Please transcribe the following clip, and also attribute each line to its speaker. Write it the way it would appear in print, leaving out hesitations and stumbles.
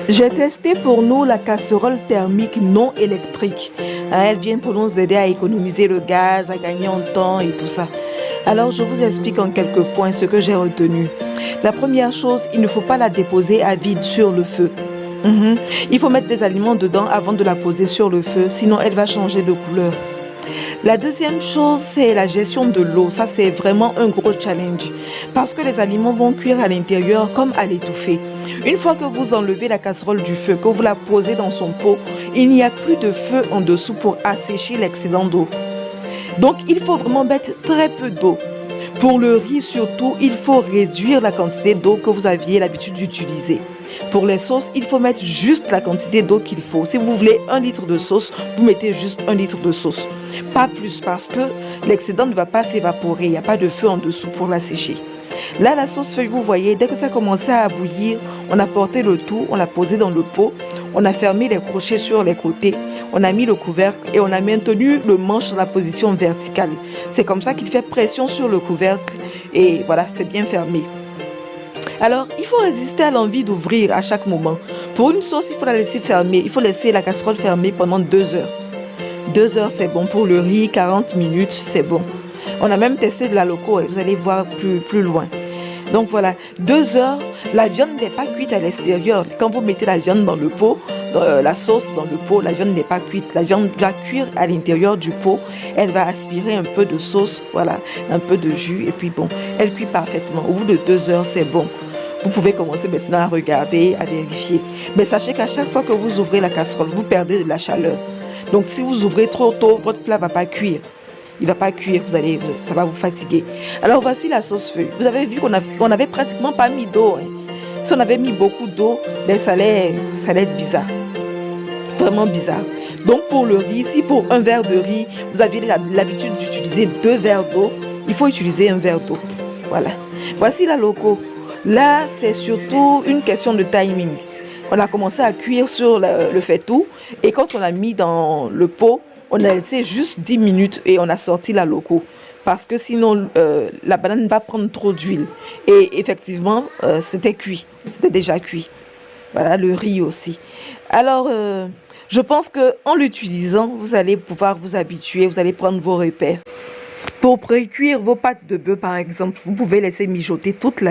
Speaker 1: J'ai testé pour nous la casserole thermique non électrique. Elle vient pour nous aider à économiser le gaz, à gagner en temps et tout ça. Alors je vous explique en quelques points ce que j'ai retenu. La première chose, il ne faut pas la déposer à vide sur le feu. Il faut mettre des aliments dedans avant de la poser sur le feu, sinon elle va changer de couleur. La deuxième chose, c'est la gestion de l'eau. Ça, c'est vraiment un gros challenge parce que les aliments vont cuire à l'intérieur comme à l'étouffée. Une fois que vous enlevez la casserole du feu, que vous la posez dans son pot, il n'y a plus de feu en dessous pour assécher l'excédent d'eau. Donc, il faut vraiment mettre très peu d'eau. Pour le riz surtout, il faut réduire la quantité d'eau que vous aviez l'habitude d'utiliser. Pour les sauces, il faut mettre juste la quantité d'eau qu'il faut. Si vous voulez 1 litre de sauce, vous mettez juste 1 litre de sauce. Pas plus parce que l'excédent ne va pas s'évaporer. Il n'y a pas de feu en dessous pour la sécher. Là, la sauce feuille, vous voyez, dès que ça commençait à bouillir, on a porté le tout, on l'a posé dans le pot, on a fermé les crochets sur les côtés, on a mis le couvercle et on a maintenu le manche dans la position verticale. C'est comme ça qu'il fait pression sur le couvercle et voilà, c'est bien fermé. Alors, il faut résister à l'envie d'ouvrir à chaque moment. Pour une sauce, il faut la laisser fermer. Il faut laisser la casserole fermée pendant 2 heures. 2 heures, c'est bon. Pour le riz, 40 minutes, c'est bon. On a même testé de la loco et vous allez voir plus loin. Donc voilà, 2 heures, la viande n'est pas cuite à l'extérieur. Quand vous mettez la viande dans le pot, la sauce dans le pot, la viande n'est pas cuite. La viande va cuire à l'intérieur du pot. Elle va aspirer un peu de sauce, voilà, un peu de jus. Et puis bon, elle cuit parfaitement. Au bout de 2 heures, c'est bon. Vous pouvez commencer maintenant à regarder, à vérifier. Mais sachez qu'à chaque fois que vous ouvrez la casserole, vous perdez de la chaleur. Donc si vous ouvrez trop tôt, votre plat ne va pas cuire. Il ne va pas cuire, ça va vous fatiguer. Alors voici la sauce feuille. Vous avez vu qu'on n'avait pratiquement pas mis d'eau. Si on avait mis beaucoup d'eau, ben ça allait être bizarre. Vraiment bizarre. Donc pour le riz, si pour un verre de riz, vous aviez l'habitude d'utiliser 2 verres d'eau, il faut utiliser 1 verre d'eau. Voilà. Voici la loco. Là, c'est surtout une question de timing. On a commencé à cuire sur le faitout et quand on a mis dans le pot, on a laissé juste 10 minutes et on a sorti la loco. Parce que sinon, la banane va prendre trop d'huile. Et effectivement, c'était cuit. C'était déjà cuit. Voilà, le riz aussi. Alors, je pense qu'en l'utilisant, vous allez pouvoir vous habituer, vous allez prendre vos repères. Pour pré-cuire vos pâtes de bœuf, par exemple, vous pouvez laisser mijoter toute la nuit.